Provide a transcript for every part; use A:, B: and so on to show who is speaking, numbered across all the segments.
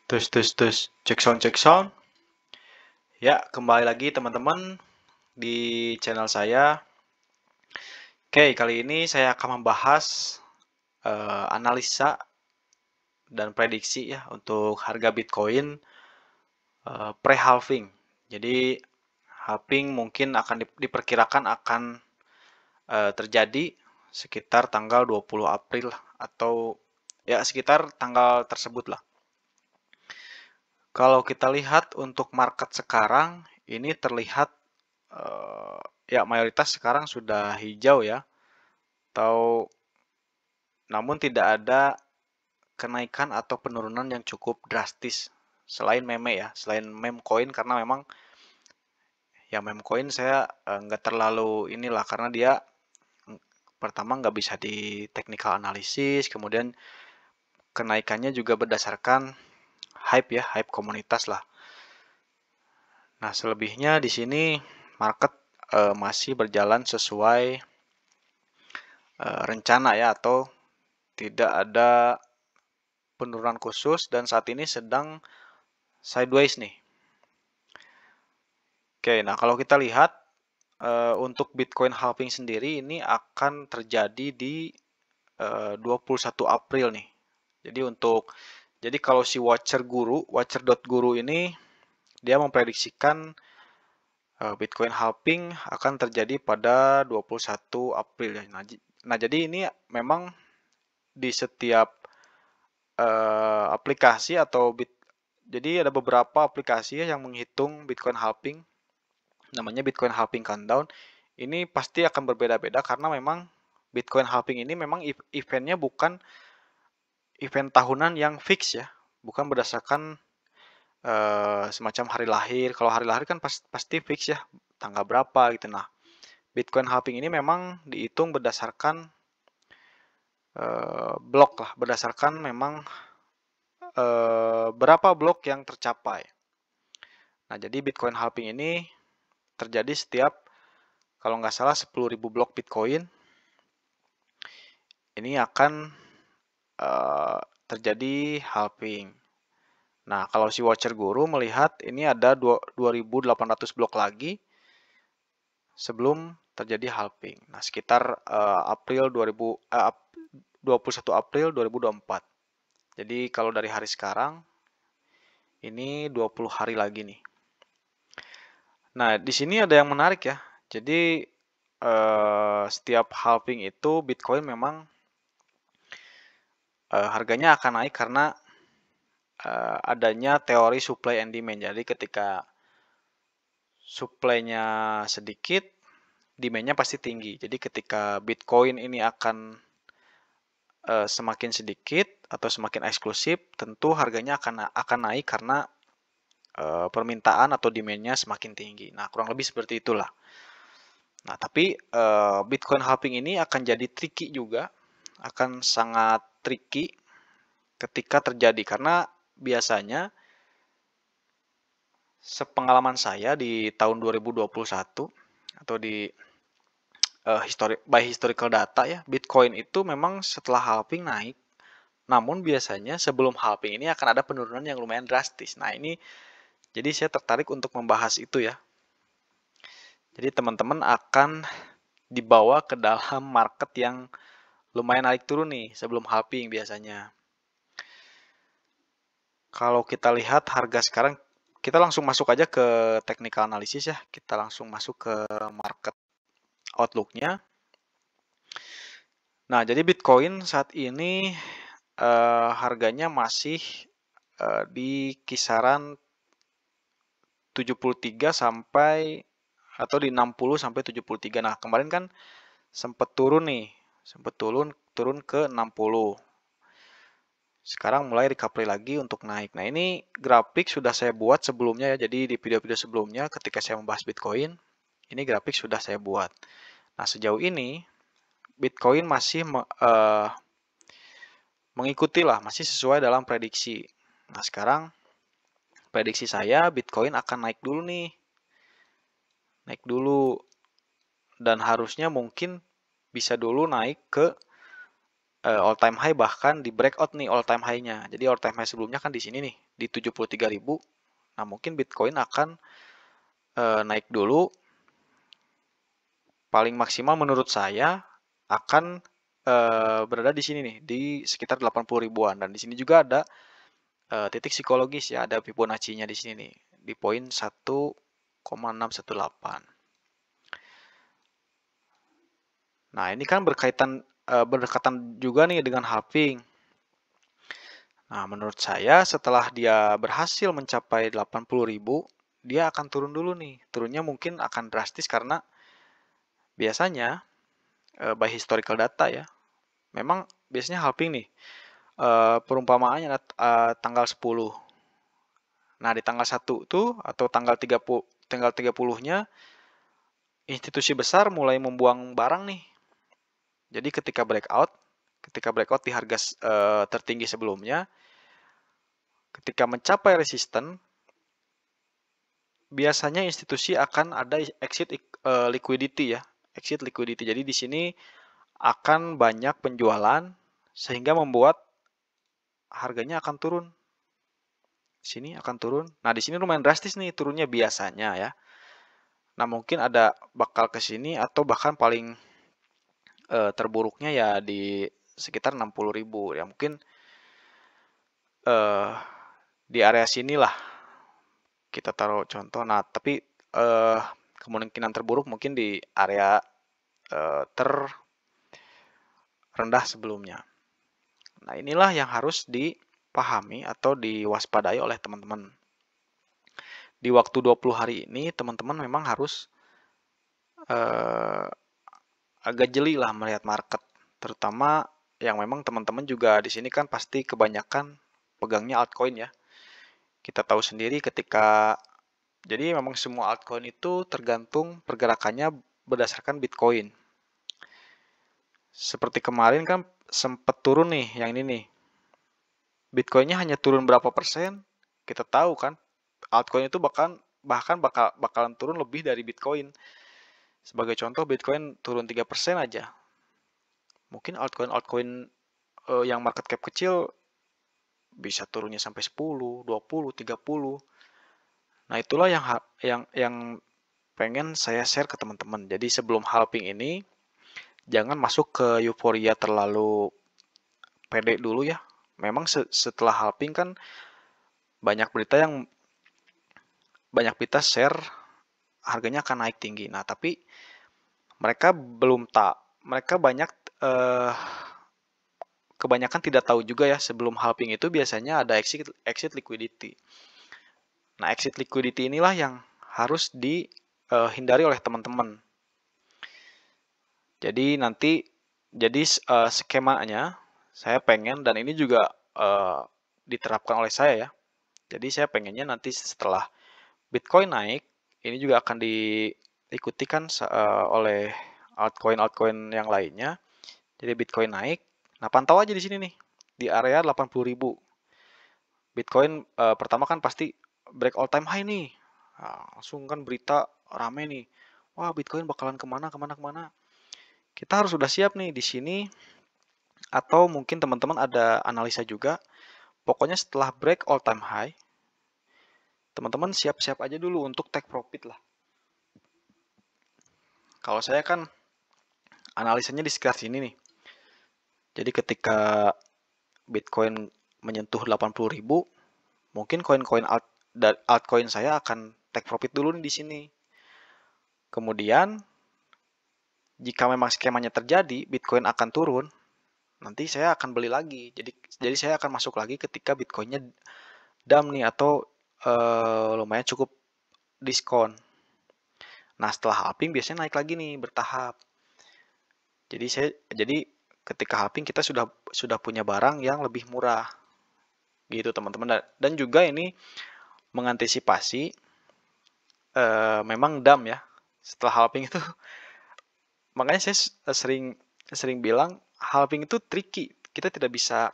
A: Tes, cek sound. Ya, kembali lagi teman-teman di channel saya. Oke, kali ini saya akan membahas analisa dan prediksi ya untuk harga Bitcoin pre-halving. Jadi halving mungkin akan diperkirakan akan terjadi sekitar tanggal 20 April atau ya sekitar tanggal tersebut lah. Kalau kita lihat untuk market sekarang, ini terlihat ya mayoritas sekarang sudah hijau ya, atau namun tidak ada kenaikan atau penurunan yang cukup drastis selain meme ya, selain meme coin karena memang ya meme coin saya nggak terlalu inilah karena dia pertama nggak bisa di technical analysis, kemudian kenaikannya juga berdasarkan hype ya, hype komunitas lah. Nah, selebihnya di sini market masih berjalan sesuai rencana ya atau tidak ada penurunan khusus dan saat ini sedang sideways nih. Oke, nah kalau kita lihat untuk Bitcoin halving sendiri ini akan terjadi di 21 April nih. Jadi kalau si watcher.guru ini dia memprediksikan Bitcoin halving akan terjadi pada 21 April ya. Nah, jadi ini memang di setiap aplikasi jadi ada beberapa aplikasi yang menghitung Bitcoin halving, namanya Bitcoin halving countdown. Ini pasti akan berbeda-beda karena memang Bitcoin halving ini memang eventnya bukan event tahunan yang fix ya, bukan berdasarkan semacam hari lahir. Kalau hari lahir kan pasti fix ya, tanggal berapa gitu. Nah, Bitcoin halving ini memang dihitung berdasarkan blok lah, berdasarkan memang berapa blok yang tercapai. Nah, jadi Bitcoin halving ini terjadi setiap kalau nggak salah 10.000 blok Bitcoin. Ini akan terjadi halving. Nah, kalau si Watcher Guru melihat ini ada 2.800 blok lagi sebelum terjadi halving. Nah, sekitar April 21 April 2024. Jadi kalau dari hari sekarang ini 20 hari lagi nih. Nah, di sini ada yang menarik ya. Jadi setiap halving itu Bitcoin memang harganya akan naik karena adanya teori supply and demand. Jadi ketika supply-nya sedikit, demand-nya pasti tinggi. Jadi ketika Bitcoin ini akan semakin sedikit atau semakin eksklusif, tentu harganya akan naik karena permintaan atau demand-nya semakin tinggi. Nah, kurang lebih seperti itulah. Nah, tapi Bitcoin halving ini akan jadi tricky juga, akan sangat tricky ketika terjadi karena biasanya sepengalaman saya di tahun 2021 atau di by historical data ya, Bitcoin itu memang setelah halving naik, namun biasanya sebelum halving ini akan ada penurunan yang lumayan drastis. Nah, ini jadi saya tertarik untuk membahas itu ya. Jadi teman-teman akan dibawa ke dalam market yang lumayan naik turun nih sebelum halving biasanya. Kalau kita lihat harga sekarang, kita langsung masuk aja ke technical analysis ya. Kita langsung masuk ke market outlook-nya. Nah, jadi Bitcoin saat ini harganya masih di kisaran 73 sampai atau di 60 sampai 73. Nah, kemarin kan sempat turun nih, sempat turun ke 60. Sekarang mulai recovery lagi untuk naik. Nah, ini grafik sudah saya buat sebelumnya ya. Jadi di video-video sebelumnya ketika saya membahas Bitcoin, ini grafik sudah saya buat. Nah, sejauh ini Bitcoin masih mengikuti lah, masih sesuai dalam prediksi. Nah, sekarang prediksi saya Bitcoin akan naik dulu nih. Naik dulu. Dan harusnya mungkin bisa dulu naik ke all time high, bahkan di breakout nih all time high-nya. Jadi all time high sebelumnya kan di sini nih di 73.000. Nah, mungkin Bitcoin akan naik dulu. Paling maksimal menurut saya akan berada di sini nih di sekitar 80 ribuan, dan di sini juga ada titik psikologis ya, ada Fibonacci-nya di sini nih di poin 1,618. Nah, ini kan berdekatan juga nih dengan halving. Nah, menurut saya setelah dia berhasil mencapai 80.000, dia akan turun dulu nih. Turunnya mungkin akan drastis karena biasanya by historical data ya, memang biasanya halving nih. Perumpamaannya tanggal 10. Nah, di tanggal 1 tuh atau tanggal 30-nya institusi besar mulai membuang barang nih. Jadi ketika breakout di harga tertinggi sebelumnya, ketika mencapai resisten, biasanya institusi akan ada exit liquidity ya, exit liquidity. Jadi di sini akan banyak penjualan sehingga membuat harganya akan turun. Sini akan turun. Nah, di sini lumayan drastis nih turunnya biasanya ya. Nah, mungkin ada bakal ke sini atau bahkan paling terburuknya ya di sekitar 60.000 ya, mungkin di area sinilah kita taruh contoh. Nah, tapi kemungkinan terburuk mungkin di area terendah sebelumnya. Nah, inilah yang harus dipahami atau diwaspadai oleh teman-teman. Di waktu 20 hari ini, teman-teman memang harus agak jeli lah melihat market. Terutama yang memang teman-teman juga di sini kan pasti kebanyakan pegangnya altcoin ya. Kita tahu sendiri jadi memang semua altcoin itu tergantung pergerakannya berdasarkan Bitcoin. Seperti kemarin kan sempat turun nih yang ini nih. Bitcoinnya hanya turun berapa persen? Kita tahu kan altcoin itu bakalan turun lebih dari Bitcoin. Sebagai contoh, Bitcoin turun 3% aja. Mungkin altcoin yang market cap kecil bisa turunnya sampai 10, 20, 30. Nah, itulah yang pengen saya share ke teman-teman. Jadi sebelum halving ini, jangan masuk ke euforia terlalu pede dulu ya. Memang setelah halving kan banyak berita share harganya akan naik tinggi. Nah, tapi mereka kebanyakan tidak tahu juga ya, sebelum halving itu biasanya ada exit liquidity. Nah, exit liquidity inilah yang harus dihindari oleh teman-teman. Jadi skemanya saya pengen, dan ini juga diterapkan oleh saya ya. Jadi saya pengennya nanti setelah Bitcoin naik, ini juga akan diikuti kan oleh altcoin yang lainnya. Jadi Bitcoin naik, nah pantau aja di sini nih, di area 80.000. Bitcoin pertama kan pasti break all time high nih. Nah, langsung kan berita rame nih. Wah, Bitcoin bakalan kemana. Kita harus sudah siap nih di sini, atau mungkin teman-teman ada analisa juga. Pokoknya setelah break all time high, teman-teman siap-siap aja dulu untuk take profit lah. Kalau saya kan analisanya di sekitar sini nih. Jadi ketika Bitcoin menyentuh 80.000, mungkin altcoin saya akan take profit dulu nih di sini. Kemudian jika memang skemanya terjadi, Bitcoin akan turun, nanti saya akan beli lagi. Jadi saya akan masuk lagi ketika Bitcoinnya dump nih, atau lumayan cukup diskon. Nah, setelah halving biasanya naik lagi nih bertahap. Jadi ketika halving kita sudah punya barang yang lebih murah. Gitu teman-teman. Dan juga ini mengantisipasi memang dump ya. Setelah halving itu makanya saya sering bilang halving itu tricky. Kita tidak bisa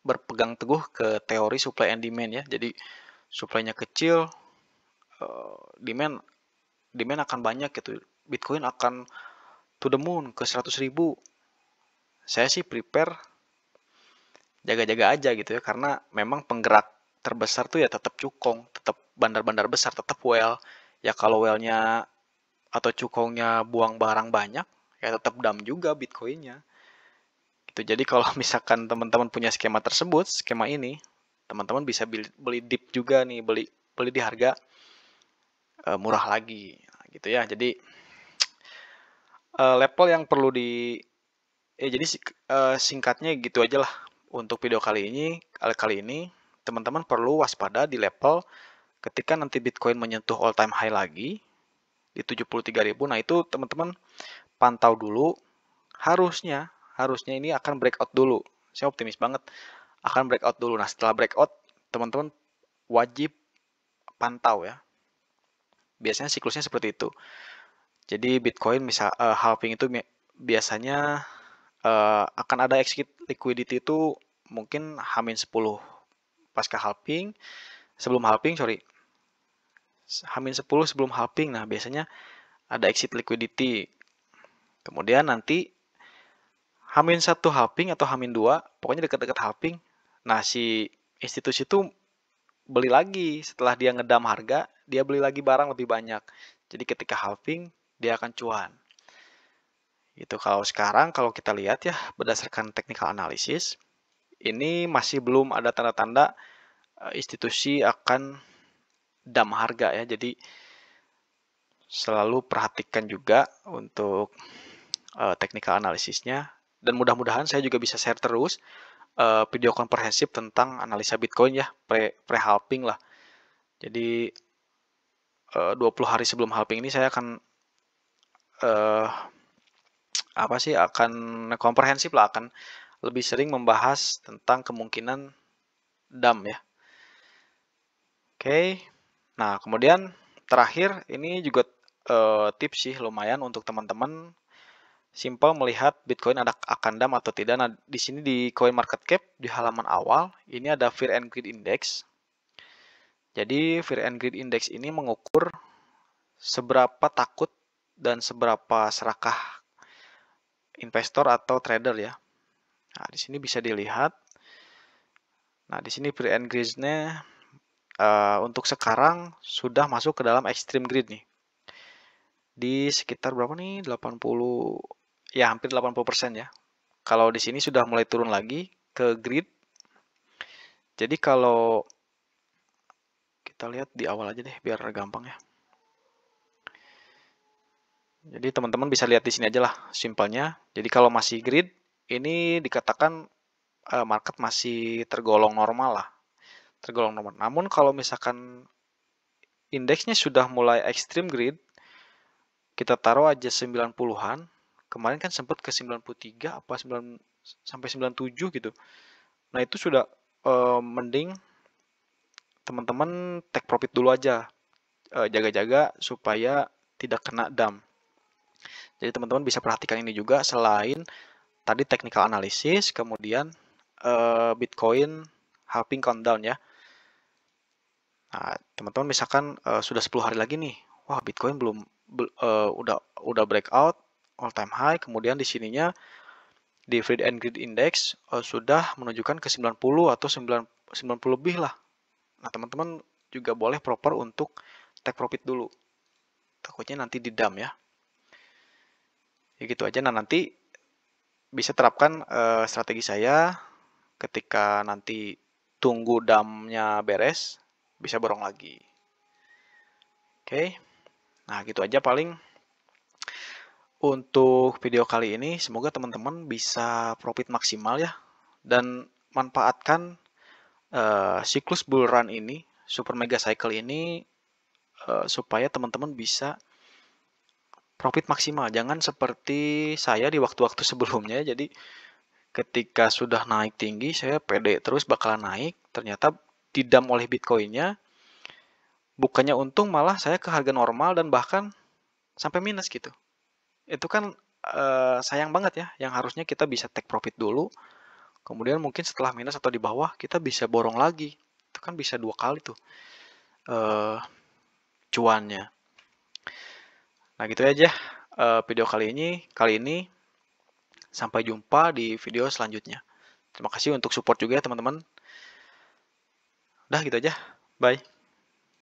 A: berpegang teguh ke teori supply and demand ya. Jadi supply-nya kecil, demand akan banyak gitu. Bitcoin akan to the moon ke 100.000. saya sih prepare jaga-jaga aja gitu ya, karena memang penggerak terbesar tuh ya tetap cukong, tetap bandar-bandar besar, tetap whale. Ya kalau whale-nya atau cukongnya buang barang banyak, ya tetap dam juga Bitcoinnya. Gitu. Jadi kalau misalkan teman-teman punya skema tersebut, skema ini, teman-teman bisa beli dip juga nih, beli di harga murah lagi, gitu ya. Jadi level yang perlu jadi singkatnya gitu aja lah untuk video kali ini. Teman-teman perlu waspada di level ketika nanti Bitcoin menyentuh all time high lagi di 73.000. Nah, itu teman-teman pantau dulu. Harusnya ini akan breakout dulu. Saya optimis banget akan breakout dulu. Nah, setelah breakout, teman-teman wajib pantau ya. Biasanya siklusnya seperti itu. Jadi Bitcoin halving itu biasanya akan ada exit liquidity itu mungkin H-10 pasca halving, sebelum halving, H-10 sebelum halving. Nah, biasanya ada exit liquidity. Kemudian nanti H-1 halving atau H-2, pokoknya dekat-dekat halving. Nah, si institusi itu beli lagi. Setelah dia ngedam harga, dia beli lagi barang lebih banyak. Jadi ketika halving, dia akan cuan. Itu kalau sekarang, kalau kita lihat ya, berdasarkan technical analysis, ini masih belum ada tanda-tanda institusi akan dam harga ya. Jadi selalu perhatikan juga untuk technical analisisnya, dan mudah-mudahan saya juga bisa share terus video komprehensif tentang analisa Bitcoin ya, pre-halving lah. Jadi 20 hari sebelum halving ini saya akan akan komprehensif lah, akan lebih sering membahas tentang kemungkinan dam ya. Oke. Nah, kemudian terakhir ini juga tips sih lumayan untuk teman-teman simple melihat Bitcoin akan dam atau tidak. Nah, di sini di CoinMarketCap di halaman awal ini ada Fear and Greed Index. Jadi Fear and Greed Index ini mengukur seberapa takut dan seberapa serakah investor atau trader ya. Nah, di sini bisa dilihat. Nah, di sini Fear and Greed-nya untuk sekarang sudah masuk ke dalam extreme greed nih. Di sekitar berapa nih? 80, ya hampir 80% ya. Kalau di sini sudah mulai turun lagi ke greed. Jadi kalau kita lihat di awal aja deh biar gampang ya. Jadi teman-teman bisa lihat di sini aja lah simpelnya. Jadi kalau masih greed, ini dikatakan market masih tergolong normal lah. Tergolong normal. Namun kalau misalkan indeksnya sudah mulai extreme greed, kita taruh aja 90-an. Kemarin kan sempat ke 93 apa 9 sampai 97 gitu. Nah, itu sudah mending teman-teman take profit dulu aja. Jaga-jaga supaya tidak kena dam. Jadi teman-teman bisa perhatikan ini juga selain tadi technical analysis, kemudian Bitcoin halving countdown ya. Nah, teman-teman misalkan sudah 10 hari lagi nih. Wah, Bitcoin udah breakout all time high, kemudian di sininya di Fear and Greed Index sudah menunjukkan ke 90 atau 90 lebih lah. Nah, teman-teman juga boleh proper untuk take profit dulu. Takutnya nanti di dam ya. Ya gitu aja. Nah, nanti bisa terapkan strategi saya ketika nanti tunggu damnya beres, bisa borong lagi. Oke. Nah, gitu aja paling untuk video kali ini. Semoga teman-teman bisa profit maksimal ya, dan manfaatkan siklus bull run ini, super mega cycle ini, supaya teman-teman bisa profit maksimal. Jangan seperti saya di waktu-waktu sebelumnya. Jadi ketika sudah naik tinggi, saya pede terus bakalan naik. Ternyata didam oleh Bitcoinnya. Bukannya untung, malah saya ke harga normal dan bahkan sampai minus gitu. Itu kan sayang banget ya. Yang harusnya kita bisa take profit dulu. Kemudian mungkin setelah minus atau di bawah, kita bisa borong lagi. Itu kan bisa 2 kali tuh cuannya. Nah, gitu aja video kali ini. Sampai jumpa di video selanjutnya. Terima kasih untuk support juga ya teman-teman. Udah gitu aja. Bye.